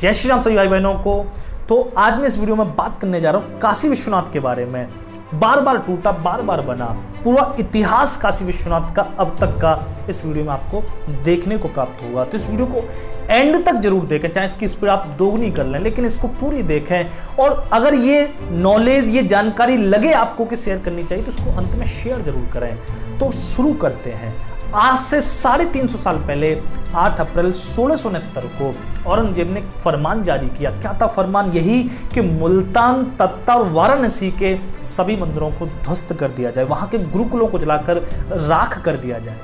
जय श्री राम सभी भाई बहनों को। तो आज मैं इस वीडियो में बात करने जा रहा हूँ काशी विश्वनाथ के बारे में। बार बार टूटा, बार बार बना, पूरा इतिहास काशी विश्वनाथ का अब तक का इस वीडियो में आपको देखने को प्राप्त होगा। तो इस वीडियो को एंड तक जरूर देखें, चाहे इसकी स्पीड आप दोगुनी कर लें, लेकिन इसको पूरी देखें। और अगर ये नॉलेज, ये जानकारी लगे आपको कि शेयर करनी चाहिए, तो इसको अंत में शेयर जरूर करें। तो शुरू करते हैं। आज से 350 साल पहले 8 अप्रैल 1669 को औरंगजेब ने एक फरमान जारी किया। क्या था फरमान? यही कि मुल्तान, तत्ता और वाराणसी के सभी मंदिरों को ध्वस्त कर दिया जाए, वहां के गुरुकुलों को जलाकर राख कर दिया जाए।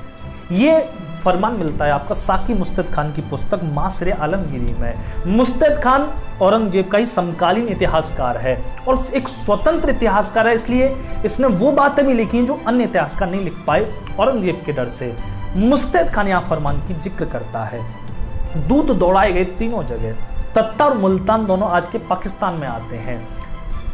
ये फरमान मिलता है आपका साकी मुस्तैद खान की पुस्तक मासरे आलमगीरी में। मुस्तैद खान औरंगजेब का ही समकालीन इतिहासकार है और एक स्वतंत्र इतिहासकार है, इसलिए इसने वो बातें भी लिखी जो अन्य इतिहासकार नहीं लिख पाए औरंगजेब के डर से। मुस्तैद खान यहाँ फरमान की जिक्र करता है। दूत दौड़ाए गए तीनों जगह, तत्ता और मुल्तान दोनों आज के पाकिस्तान में आते हैं।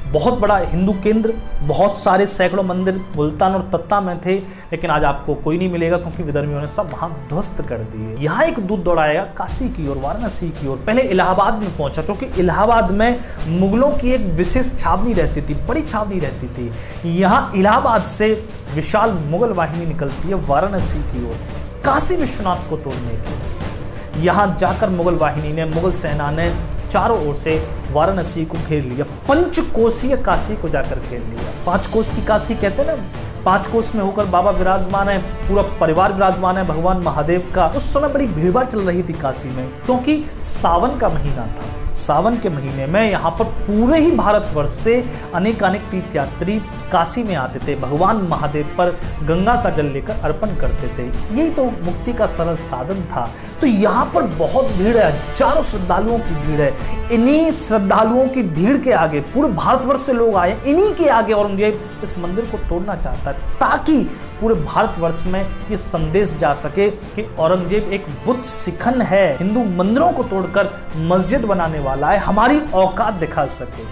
बहुत बड़ा हिंदू केंद्र, बहुत सारे सैकड़ों मंदिर मुल्तान और तत्ता में थे, लेकिन आज आपको कोई नहीं मिलेगा क्योंकि विधर्मियों ने सब वहां ध्वस्त कर दिए। यहाँ एक दूत दौड़ाया काशी की ओर, वाराणसी की ओर। पहले इलाहाबाद में पहुंचा क्योंकि इलाहाबाद में मुगलों की एक विशेष छावनी रहती थी, बड़ी छावनी रहती थी। यहाँ इलाहाबाद से विशाल मुगल वाहिनी निकलती है वाराणसी की ओर, काशी विश्वनाथ को तोड़ने की। यहाँ जाकर मुगल वाहिनी ने, मुगल सेना ने चारों ओर से वाराणसी को घेर लिया। पंचकोशीय काशी को जाकर घेर लिया। 5 कोस की काशी कहते हैं ना, 5 कोस में होकर बाबा विराजमान है, पूरा परिवार विराजमान है भगवान महादेव का। उस समय बड़ी भीड़भाड़ चल रही थी काशी में क्योंकि सावन का महीना था। सावन के महीने में यहाँ पर पूरे ही भारतवर्ष से अनेक तीर्थयात्री काशी में आते थे, भगवान महादेव पर गंगा का जल लेकर अर्पण करते थे। यही तो मुक्ति का सरल साधन था। तो यहाँ पर बहुत भीड़ है, हजारों श्रद्धालुओं की भीड़ है। इन्हीं श्रद्धालुओं की भीड़ के आगे पूरे भारतवर्ष से लोग आए, इन्हीं के आगे औरंगजेब इस मंदिर को तोड़ना चाहता है ताकि पूरे भारतवर्ष में ये संदेश जा सके कि औरंगजेब एक बुत शिखन है, हिंदू मंदिरों को तोड़कर मस्जिद बनाने वाला है, हमारी औकात दिखा सके।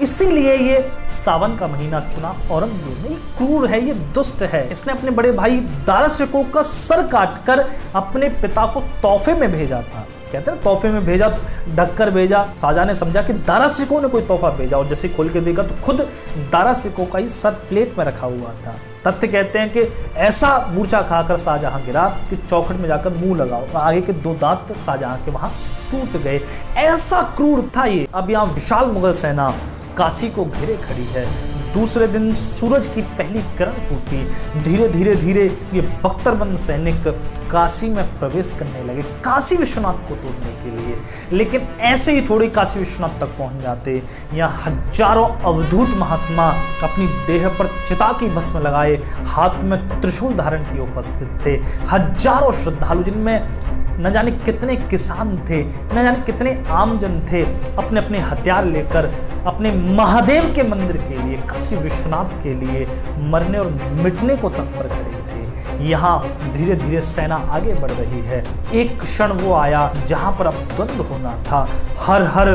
इसीलिए ये सावन का महीना चुना औरंगजेब ने। ये क्रूर है, ये दुष्ट है। इसने अपने बड़े भाई दारा शिकोह का सर काटकर अपने पिता को तोहफे में भेजा था। कहते हैं तोहफे में भेजा, ढककर भेजा। शाहजहां ने समझा कि दारा शिकोह ने कोई तोहफा भेजा और जैसे खोल के देखा तो खुद दारा शिकोह का ही सर प्लेट में रखा हुआ था। तथ्य कहते हैं कि ऐसा मूर्छा खाकर शाहजहां गिरा कि चौखट में जाकर मुंह लगाओ और आगे के 2 दांत शाहजहां के वहां टूट गए। ऐसा क्रूर था ये। अब यहाँ विशाल मुगल सेना काशी को घेरे खड़ी है। दूसरे दिन सूरज की पहली किरण फूटी। धीरे धीरे ये बख्तरबंद सैनिक काशी में प्रवेश करने लगे काशी विश्वनाथ को तोड़ने के लिए। लेकिन ऐसे ही थोड़ी काशी विश्वनाथ तक पहुंच जाते। यहाँ हजारों अवधूत महात्मा अपनी देह पर चिता की भस्म लगाए, हाथ में त्रिशूल धारण किए उपस्थित थे। हजारों श्रद्धालु, जिनमें न जाने कितने किसान थे, न जाने कितने आमजन थे, अपने अपने हथियार लेकर अपने महादेव के मंदिर के लिए, काशी विश्वनाथ के लिए मरने और मिटने को तत्पर खड़े थे। यहाँ धीरे धीरे सेना आगे बढ़ रही है। एक क्षण वो आया जहां पर अब द्वंद्व होना था। हर हर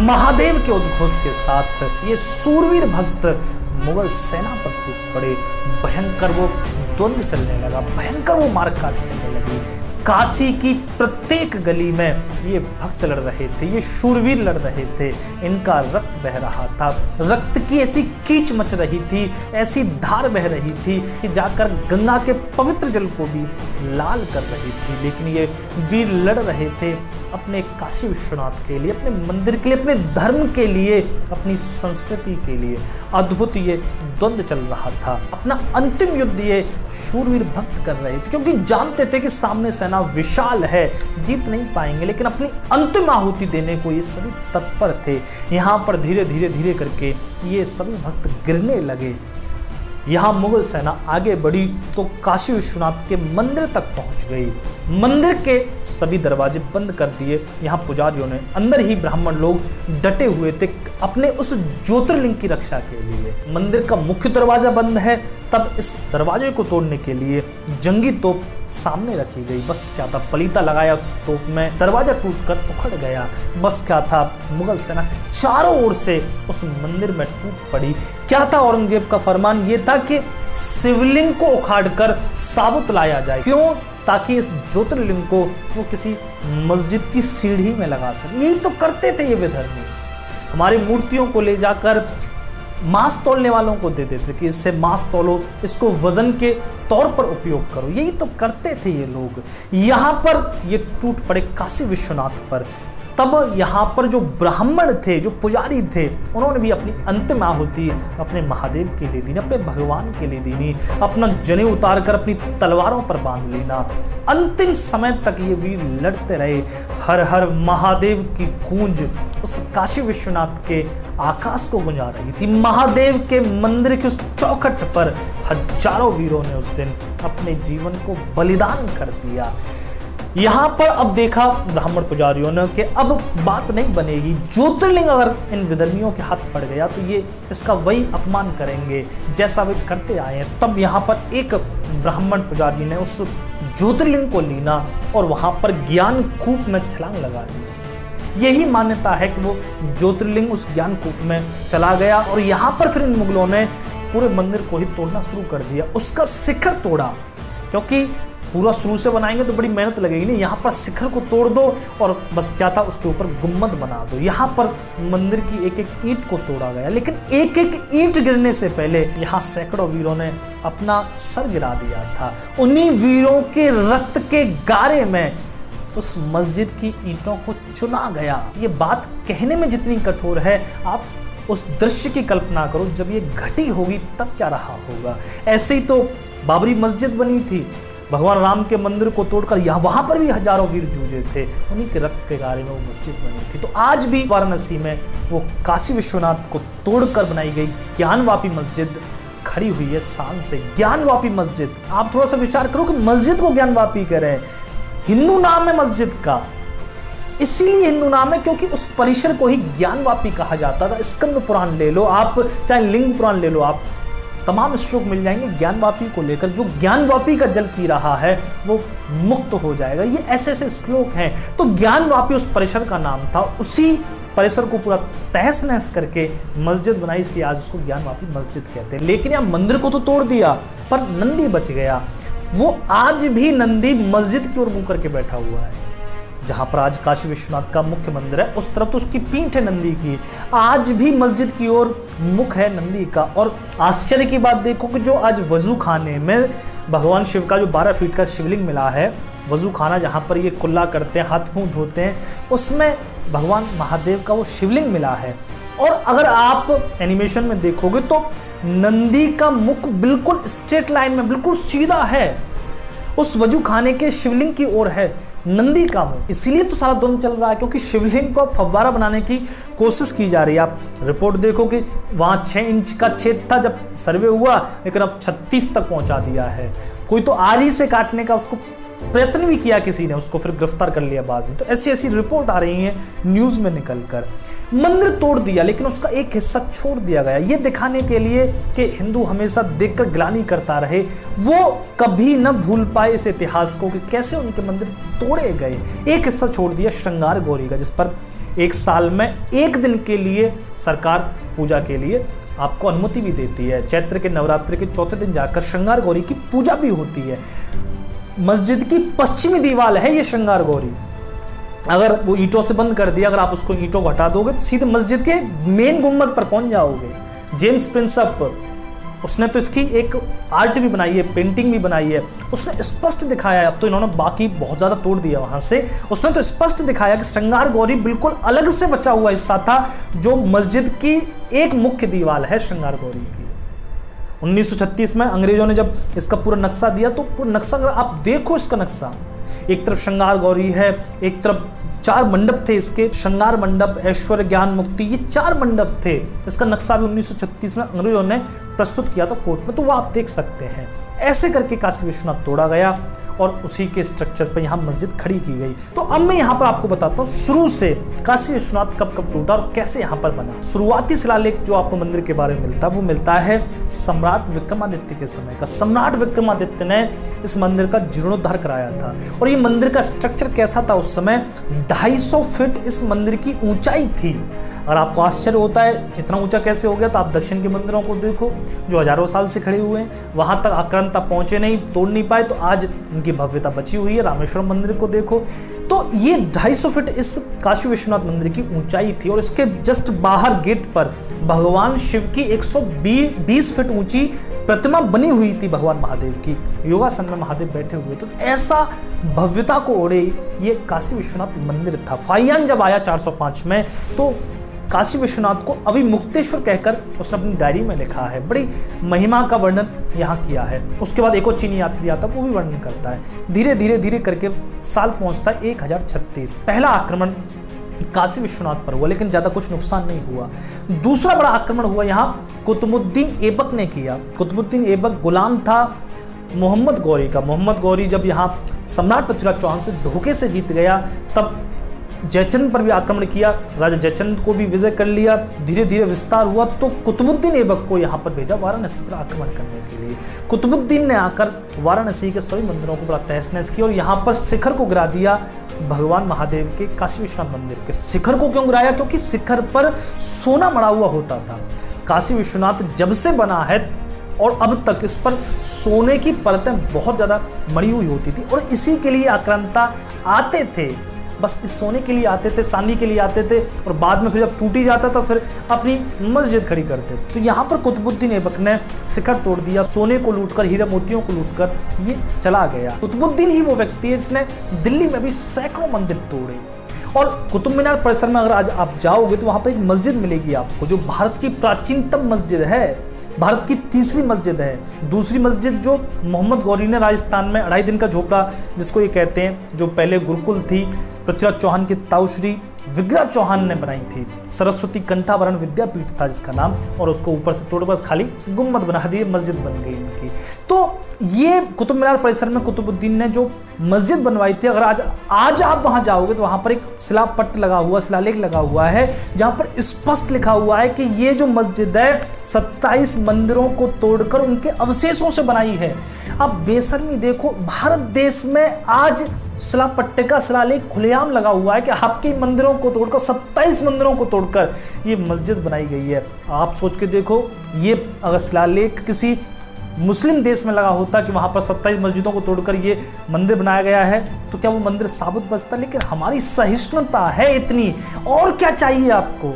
महादेव के उद्घोष के साथ ये सूरवीर भक्त मुगल सेना पर टूट पड़े। भयंकर वो द्वंद्व चलने लगा, भयंकर वो मारकाट चलने लगी। काशी की प्रत्येक गली में ये भक्त लड़ रहे थे, ये शूरवीर लड़ रहे थे। इनका रक्त बह रहा था, रक्त की ऐसी कीच मच रही थी, ऐसी धार बह रही थी कि जाकर गंगा के पवित्र जल को भी लाल कर रही थी। लेकिन ये वीर लड़ रहे थे अपने काशी विश्वनाथ के लिए, अपने मंदिर के लिए, अपने धर्म के लिए, अपनी संस्कृति के लिए। अद्भुत ये द्वंद्व चल रहा था। अपना अंतिम युद्ध ये शूरवीर भक्त कर रहे थे क्योंकि जानते थे कि सामने सेना विशाल है, जीत नहीं पाएंगे, लेकिन अपनी अंतिम आहुति देने को ये सभी तत्पर थे। यहाँ पर धीरे धीरे करके ये सभी भक्त गिरने लगे। यहाँ मुगल सेना आगे बढ़ी तो काशी विश्वनाथ के मंदिर तक पहुंच गई। मंदिर के सभी दरवाजे बंद कर दिए। यहाँ पुजारियों ने, अंदर ही ब्राह्मण लोग डटे हुए थे अपने उस ज्योतिर्लिंग की रक्षा के लिए। मंदिर का मुख्य दरवाजा बंद है, तब इस दरवाजे को तोड़ने के लिए जंगी तोप सामने रखी गई। बस क्या था, पलीता लगाया उस तोप में, दरवाजा टूटकर उखड़ गया। बस क्या था, मुगल सेना चारों ओर से उस मंदिर में टूट पड़ी। क्या था औरंगजेब का फरमान? ये था कि शिवलिंग को उखाड़कर साबुत लाया जाए। क्यों? ताकि इस ज्योतिर्लिंग को वो किसी मस्जिद की सीढ़ी में लगा सके। यही तो करते थे ये विधर्मी। हमारी मूर्तियों को ले जाकर मांस तौलने वालों को दे देते कि इससे मांस तौलो, इसको वजन के तौर पर उपयोग करो। यही तो करते थे ये लोग। यहाँ पर ये टूट पड़े काशी विश्वनाथ पर। तब यहाँ पर जो ब्राह्मण थे, जो पुजारी थे, उन्होंने भी अपनी अंतिम आहुति अपने महादेव के लिए दी, अपने भगवान के लिए दी। अपना जनेऊ उतार कर अपनी तलवारों पर बांध लेना। अंतिम समय तक ये वीर लड़ते रहे। हर हर महादेव की गूंज उस काशी विश्वनाथ के आकाश को गुंजा रही थी। महादेव के मंदिर की उस चौखट पर हजारों वीरों ने उस दिन अपने जीवन को बलिदान कर दिया। यहाँ पर अब देखा ब्राह्मण पुजारियों ने कि अब बात नहीं बनेगी। ज्योतिर्लिंग अगर इन विधर्मियों के हाथ पड़ गया तो ये इसका वही अपमान करेंगे जैसा वे करते आए हैं। तब यहाँ पर एक ब्राह्मण पुजारी ने उस ज्योतिर्लिंग को लीना और वहाँ पर ज्ञान कूप में छलांग लगा दी। यही मान्यता है कि वो ज्योतिर्लिंग उस ज्ञान कूप में चला गया और यहाँ पर फिर इन मुगलों ने पूरे मंदिर को ही तोड़ना शुरू कर दिया। उसका शिखर तोड़ा, क्योंकि पूरा शुरू से बनाएंगे तो बड़ी मेहनत लगेगी नहीं। यहाँ पर शिखर को तोड़ दो और बस क्या था, उसके ऊपर गुम्मद बना दो। यहाँ पर मंदिर की एक एक ईंट को तोड़ा गया, लेकिन एक एक ईंट गिरने से पहले यहाँ सैकड़ों वीरों ने अपना सर गिरा दिया था। उन्हीं वीरों के रक्त के गारे में उस मस्जिद की ईंटों को चुना गया। ये बात कहने में जितनी कठोर है, आप उस दृश्य की कल्पना करो जब ये घटी होगी तब क्या रहा होगा। ऐसे ही तो बाबरी मस्जिद बनी थी, भगवान राम के मंदिर को तोड़कर वहां पर भी हजारों वीर जूझे थे, उन्हीं के रक्त के गारे में वो मस्जिद बनी थी। तो आज भी वाराणसी में वो काशी विश्वनाथ को तोड़कर बनाई गई ज्ञानवापी मस्जिद खड़ी हुई है शान से। ज्ञानवापी मस्जिद, आप थोड़ा सा विचार करो कि मस्जिद को ज्ञानवापी कह रहे हैं। हिंदू नाम है मस्जिद का, इसीलिए हिंदू नाम है क्योंकि उस परिसर को ही ज्ञानवापी कहा जाता था। स्कंद पुराण ले लो आप, चाहे लिंग पुराण ले लो आप, तमाम श्लोक मिल जाएंगे ज्ञानवापी को लेकर। जो ज्ञानवापी का जल पी रहा है वो मुक्त हो जाएगा। ये ऐसे ऐसे श्लोक हैं। तो ज्ञानवापी उस परिसर का नाम था। उसी परिसर को पूरा तहस नहस करके मस्जिद बनाई, इसलिए आज उसको ज्ञानवापी मस्जिद कहते हैं। लेकिन यहाँ मंदिर को तो तोड़ दिया पर नंदी बच गया। वो आज भी नंदी मस्जिद की ओर मुंह करके बैठा हुआ है। जहां पर आज काशी विश्वनाथ का मुख्य मंदिर है उस तरफ तो उसकी पीठ है नंदी की, आज भी मस्जिद की ओर मुख है नंदी का। और आश्चर्य की बात देखो कि जो आज वजू खाने में भगवान शिव का जो 12 फीट का शिवलिंग मिला है, वजू खाना जहाँ पर ये कुल्ला करते हैं, हाथ मुंह धोते हैं, उसमें भगवान महादेव का वो शिवलिंग मिला है। और अगर आप एनिमेशन में देखोगे तो नंदी का मुख बिल्कुल स्ट्रेट लाइन में बिल्कुल सीधा है, उस वजू खाने के शिवलिंग की ओर है नंदी का मुंह। इसीलिए तो सारा द्वंद चल रहा है, क्योंकि शिवलिंग को फव्वारा बनाने की कोशिश की जा रही है। आप रिपोर्ट देखो कि वहां 6 इंच का छेद था जब सर्वे हुआ, लेकिन अब 36 तक पहुंचा दिया है। कोई तो आरी से काटने का उसको प्रयत्न भी किया किसी ने, उसको फिर गिरफ्तार कर लिया बाद में। तो ऐसी ऐसी रिपोर्ट आ रही है न्यूज में निकलकर। मंदिर तोड़ दिया लेकिन उसका एक हिस्सा छोड़ दिया गया, ये दिखाने के लिए कि हिंदू हमेशा देखकर ग्लानि करता रहे, वो कभी न भूल पाए इस इतिहास को कि कैसे उनके मंदिर तोड़े गए। एक हिस्सा छोड़ दिया श्रृंगार गौरी का, जिस पर एक साल में एक दिन के लिए सरकार पूजा के लिए आपको अनुमति भी देती है। चैत्र के नवरात्रि के चौथे दिन जाकर श्रृंगार गौरी की पूजा भी होती है। मस्जिद की पश्चिमी दीवार है ये श्रृंगार गौरी, अगर वो ईंटों से बंद कर दिया, अगर आप उसको ईंटों को हटा दोगे तो सीधे मस्जिद के मेन गुम्बद पर पहुंच जाओगे। जेम्स प्रिंसप, उसने तो इसकी एक आर्ट भी बनाई है, पेंटिंग भी बनाई है, उसने स्पष्ट दिखाया है। अब तो इन्होंने बाकी बहुत ज़्यादा तोड़ दिया वहाँ से, उसने तो स्पष्ट दिखाया कि श्रृंगार गौरी बिल्कुल अलग से बचा हुआ हिस्सा था, जो मस्जिद की एक मुख्य दीवार है श्रृंगार गौरी की। 1936 में अंग्रेजों ने जब इसका पूरा नक्शा दिया तो पूरा नक्शा, अगर आप देखो इसका नक्शा, एक तरफ श्रृंगार गौरी है, एक तरफ 4 मंडप थे इसके, श्रृंगार मंडप, ऐश्वर्य, ज्ञान, मुक्ति, ये 4 मंडप थे। इसका नक्शा भी 1936 में अंग्रेजों ने प्रस्तुत किया था कोर्ट में, तो वो आप देख सकते हैं। ऐसे करके काशी विश्वनाथ तोड़ा गया और उसी के स्ट्रक्चर पर यहाँ मस्जिद खड़ी की गई। तो अब मैं यहाँ पर आपको बताता हूँ शुरू से काशी विश्वनाथ कब कब टूटा और कैसे यहाँ पर बना। शुरुआती शिलालेख जो आपको मंदिर के बारे में मिलता है वो मिलता है सम्राट विक्रमादित्य के समय का। सम्राट विक्रमादित्य ने इस मंदिर का जीर्णोद्धार कराया था और ये मंदिर का स्ट्रक्चर कैसा था उस समय, 250 फीट इस मंदिर की ऊंचाई थी। अगर आपको आश्चर्य होता है इतना ऊंचा कैसे हो गया, तो आप दक्षिण के मंदिरों को देखो जो हजारों साल से खड़े हुए हैं, वहां तक आक्रांता पहुंचे नहीं, तोड़ नहीं पाए, तो आज उनकी भव्यता बची हुई है। रामेश्वरम मंदिर को देखो, तो ये 250 फीट इस काशी विश्वनाथ मंदिर की ऊंचाई थी और इसके जस्ट बाहर गेट पर भगवान शिव की 120 फीट ऊंची प्रतिमा बनी हुई थी भगवान महादेव की। योगासन में महादेव बैठे हुए, तो ऐसा भव्यता को ओढ़े ये काशी विश्वनाथ मंदिर था। फाहियान जब आया 405 में, तो काशी विश्वनाथ को अविमुक्तेश्वर कहकर उसने अपनी डायरी में लिखा है। बड़ी महिमा का वर्णन यहाँ किया है। उसके बाद एक और चीनी यात्री आता, वो भी वर्णन करता है। धीरे धीरे धीरे करके साल पहुँचता है 1036। पहला आक्रमण काशी विश्वनाथ पर हुआ, लेकिन ज़्यादा कुछ नुकसान नहीं हुआ। दूसरा बड़ा आक्रमण हुआ यहाँ कुतुबुद्दीन ऐबक ने किया। कुतुबुद्दीन ऐबक गुलाम था मोहम्मद गौरी का। मोहम्मद गौरी जब यहाँ सम्राट पृथ्वीराज चौहान से धोखे से जीत गया, तब जयचंद पर भी आक्रमण किया, राजा जयचंद को भी विजय कर लिया। धीरे धीरे विस्तार हुआ, तो कुतुबुद्दीन ऐबक को यहाँ पर भेजा वाराणसी पर आक्रमण करने के लिए। कुतुबुद्दीन ने आकर वाराणसी के सभी मंदिरों को बड़ा तहस नहस किया और यहाँ पर शिखर को गिरा दिया भगवान महादेव के काशी विश्वनाथ मंदिर के। शिखर को क्यों गिराया? क्योंकि शिखर पर सोना मड़ा हुआ होता था। काशी विश्वनाथ जब से बना है और अब तक इस पर सोने की परतें बहुत ज़्यादा मड़ी हुई होती थी और इसी के लिए आक्रांता आते थे। बस इस सोने के लिए आते थे, चांदी के लिए आते थे, और बाद में फिर जब टूटी जाता तो फिर अपनी मस्जिद खड़ी करते थे। तो यहाँ पर कुतुबुद्दीन ऐबक ने शिखर तोड़ दिया, सोने को लूटकर, हीरा मोतियों को लूटकर ये चला गया। कुतुबुद्दीन ही वो व्यक्ति है जिसने दिल्ली में भी सैकड़ों मंदिर तोड़े। और कुतुब मीनार परिसर में अगर आज आप जाओगे तो वहाँ पर एक मस्जिद मिलेगी आपको, जो भारत की प्राचीनतम मस्जिद है, भारत की तीसरी मस्जिद है। दूसरी मस्जिद जो मोहम्मद गौरी ने राजस्थान में 2.5 दिन का झोपड़ा जिसको ये कहते हैं, जो पहले गुरुकुल थी, पृथ्वीराज चौहान की ताऊश्री विग्रह चौहान ने बनाई थी। सरस्वती कंठाभरण विद्यापीठ था जिसका नाम, और उसको ऊपर से तोड़ बस खाली गुम्बद बना दिए, मस्जिद बन गई इनकी। तो ये कुतुब मीनार परिसर में कुतुबुद्दीन ने जो मस्जिद बनवाई थी, अगर आज आप वहां जाओगे तो वहां पर एक शिलापट्ट लगा हुआ, शिलालेख लगा हुआ है, जहां पर स्पष्ट लिखा हुआ है कि ये जो मस्जिद है 27 मंदिरों को तोड़कर उनके अवशेषों से बनाई है। आप बेशर्मी देखो, भारत देश में आज शिलापट्टे का शिलालेख खुलेआम लगा हुआ है कि आपके मंदिरों को तोड़कर, 27 मंदिरों को तोड़कर ये मस्जिद बनाई गई है। आप सोच के देखो, ये अगर शिलालेख किसी मुस्लिम देश में लगा होता कि वहाँ पर 27 मस्जिदों को तोड़कर ये मंदिर बनाया गया है, तो क्या वो मंदिर साबुत बचता? लेकिन हमारी सहिष्णुता है इतनी, और क्या चाहिए आपको?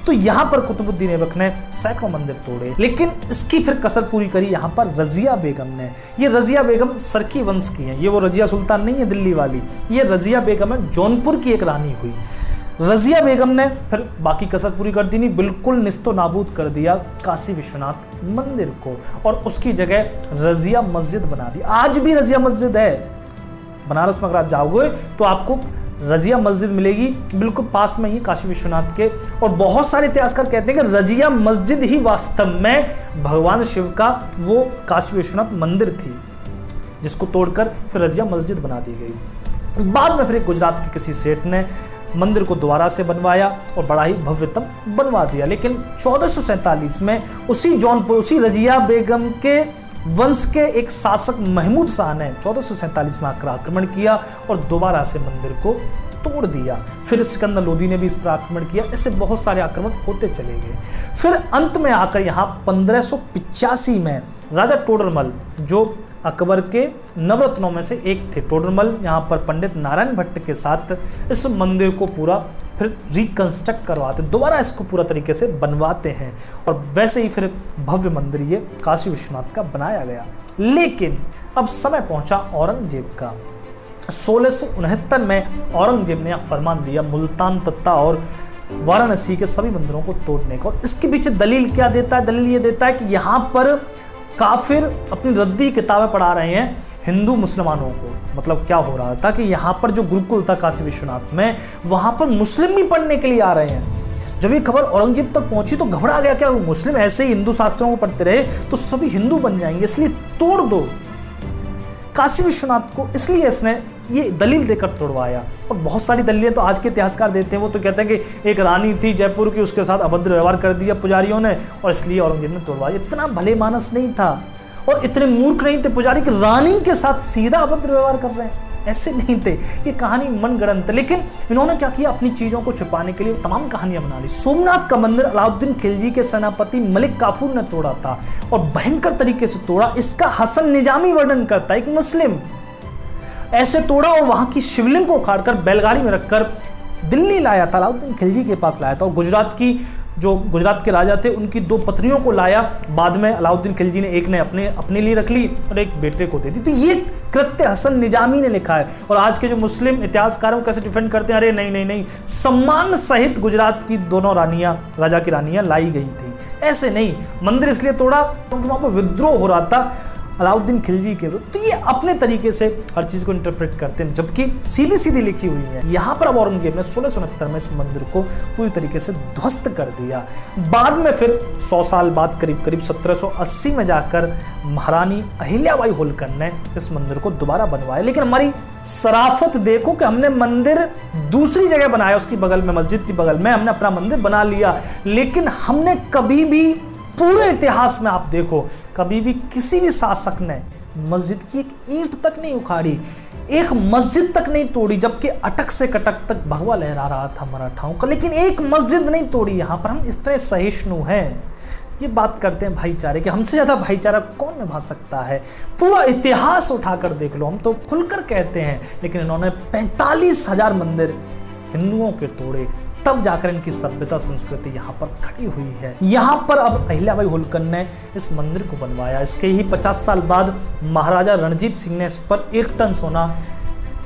तो यहाँ पर कुतुबुद्दीन ऐबक ने सैकड़ों मंदिर तोड़े, लेकिन इसकी फिर कसर पूरी करी यहाँ पर रजिया बेगम ने। ये रजिया बेगम सरकी वंश की है, ये वो रजिया सुल्तान नहीं है दिल्ली वाली, ये रजिया बेगम है, जौनपुर की एक रानी हुई। रजिया बेगम ने फिर बाकी कसर पूरी कर दी, नहीं बिल्कुल निस्तो नाबूद कर दिया काशी विश्वनाथ मंदिर को, और उसकी जगह रजिया मस्जिद बना दी। आज भी रजिया मस्जिद है, बनारस में अगर आप जाओगे तो आपको रजिया मस्जिद मिलेगी, बिल्कुल पास में ही काशी विश्वनाथ के। और बहुत सारे इतिहासकार कहते हैं कि रजिया मस्जिद ही वास्तव में भगवान शिव का वो काशी विश्वनाथ मंदिर थी, जिसको तोड़कर फिर रजिया मस्जिद बना दी गई। बाद में फिर एक गुजरात के किसी सेठ ने मंदिर को दोबारा से बनवाया और बड़ा ही भव्यतम बनवा दिया। लेकिन 1447 में उसी जौनपुर, उसी रजिया बेगम के वंश के एक शासक महमूद शाह ने 1447 में आकर आक्रमण किया और दोबारा से मंदिर को तोड़ दिया। फिर सिकंदर लोदी ने भी इस पर आक्रमण किया। इससे बहुत सारे आक्रमण होते चले गए। फिर अंत में आकर यहाँ 1585 में राजा टोडरमल, जो अकबर के नवरत्नों में से एक थे, टोडरमल यहाँ पर पंडित नारायण भट्ट के साथ इस मंदिर को पूरा फिर रिकंस्ट्रक्ट करवाते, दोबारा इसको पूरा तरीके से बनवाते हैं, और वैसे ही फिर भव्य मंदिर ये काशी विश्वनाथ का बनाया गया। लेकिन अब समय पहुंचा औरंगजेब का। 1669 में औरंगजेब ने फरमान दिया मुल्तान, तत्ता और वाराणसी के सभी मंदिरों को तोड़ने का। और इसके पीछे दलील क्या देता है? दलील ये देता है कि यहाँ पर काफिर अपनी रद्दी किताबें पढ़ा रहे हैं हिंदू मुसलमानों को। मतलब क्या हो रहा था कि यहाँ पर जो गुरुकुल था काशी विश्वनाथ में, वहाँ पर मुस्लिम भी पढ़ने के लिए आ रहे हैं। जब ये खबर औरंगजेब तक पहुंची तो घबरा गया, क्या मुस्लिम ऐसे ही हिंदू शास्त्रों को पढ़ते रहे तो सभी हिंदू बन जाएंगे, इसलिए तोड़ दो काशी विश्वनाथ को। इसलिए इसने ये दलील देकर तोड़वाया। और बहुत सारी दलीलें तो आज के इतिहासकार देते हैं। वो तो कहते हैं कि एक रानी थी जयपुर की, उसके साथ अभद्र व्यवहार कर दिया पुजारियों ने और इसलिए औरंगजेब ने तोड़वाया। इतना भले मानस नहीं था और इतने मूर्ख नहीं थे पुजारी कि रानी के साथ सीधा अभद्र व्यवहार कर रहे हैं। ऐसे नहीं थे, ये कहानी मनगढ़ंत है। लेकिन इन्होंने क्या किया, अपनी चीजों को छुपाने के लिए तमाम कहानियां बना ली। सोमनाथ का मंदिर अलाउद्दीन खिलजी के सेनापति मलिक काफूर ने तोड़ा था और भयंकर तरीके से तोड़ा। इसका हसन निजामी वर्णन करता है, एक मुस्लिम ऐसे तोड़ा और वहां की शिवलिंग को उखाड़कर बैलगाड़ी में रखकर दिल्ली लाया था, अलाउद्दीन खिलजी के पास लाया था। और गुजरात के राजा थे, उनकी 2 पत्नियों को लाया। बाद में अलाउद्दीन खिलजी ने एक ने अपने लिए रख ली और एक बेटे को दे दी। तो ये कृत्य हसन निजामी ने लिखा है। और आज के जो मुस्लिम इतिहासकार कैसे डिफेंड करते हैं, अरे नहीं, सम्मान सहित गुजरात की दोनों रानियां, राजा की रानियां लाई गई थी। ऐसे नहीं, मंदिर इसलिए तोड़ा क्योंकि वहां पर विद्रोह हो रहा था अलाउद्दीन खिलजी के विरुद्ध। तो ये अपने तरीके से हर चीज को इंटरप्रेट करते हैं, जबकि सीधी लिखी हुई है। यहाँ पर अब औरंगजेब ने 1669 में इस मंदिर को पूरी तरीके से ध्वस्त कर दिया। बाद में फिर 100 साल बाद करीब 1780 में जाकर महारानी अहिल्याबाई होलकर ने इस मंदिर को दोबारा बनवाया। लेकिन हमारी शराफत देखो कि हमने मंदिर दूसरी जगह बनाया, उसकी बगल में, मस्जिद की बगल में हमने अपना मंदिर बना लिया। लेकिन हमने कभी भी, पूरे इतिहास में आप देखो, कभी भी किसी भी शासक ने मस्जिद की एक ईंट तक नहीं उखाड़ी, एक मस्जिद तक नहीं तोड़ी, जबकि अटक से कटक तक भगवा लहरा रहा था मराठाओं का, लेकिन एक मस्जिद नहीं तोड़ी। यहाँ पर हम इस तरह सहिष्णु हैं। ये बात करते हैं भाईचारे की, हमसे ज्यादा भाईचारा कौन निभा सकता है? पूरा इतिहास उठाकर देख लो, हम तो खुलकर कहते हैं। लेकिन इन्होंने 45,000 मंदिर हिंदुओं के तोड़े, तब जाकर इनकी सभ्यता संस्कृति यहाँ पर खड़ी हुई है। यहाँ पर अब अहिल्याबाई होलकर ने इस मंदिर को बनवाया। इसके ही 50 साल बाद महाराजा रणजीत सिंह ने इस पर 1 टन सोना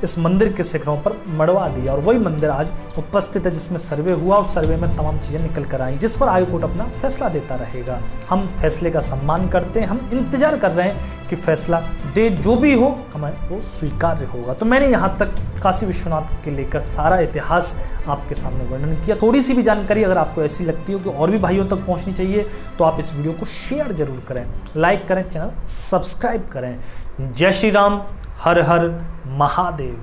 इस मंदिर के शिखरों पर मढ़वा दिया और वही मंदिर आज उपस्थित है, जिसमें सर्वे हुआ और सर्वे में तमाम चीजें निकल कर आई, जिस पर हाईकोर्ट अपना फैसला देता रहेगा। हम फैसले का सम्मान करते हैं, हम इंतजार कर रहे हैं कि फैसला दे, जो भी हो हमें वो स्वीकार्य होगा। तो मैंने यहाँ तक काशी विश्वनाथ के लेकर सारा इतिहास आपके सामने वर्णन किया। थोड़ी सी भी जानकारी अगर आपको ऐसी लगती हो कि और भी भाइयों तक पहुँचनी चाहिए तो आप इस वीडियो को शेयर जरूर करें, लाइक करें, चैनल सब्सक्राइब करें। जय श्री राम, हर हर महादेव।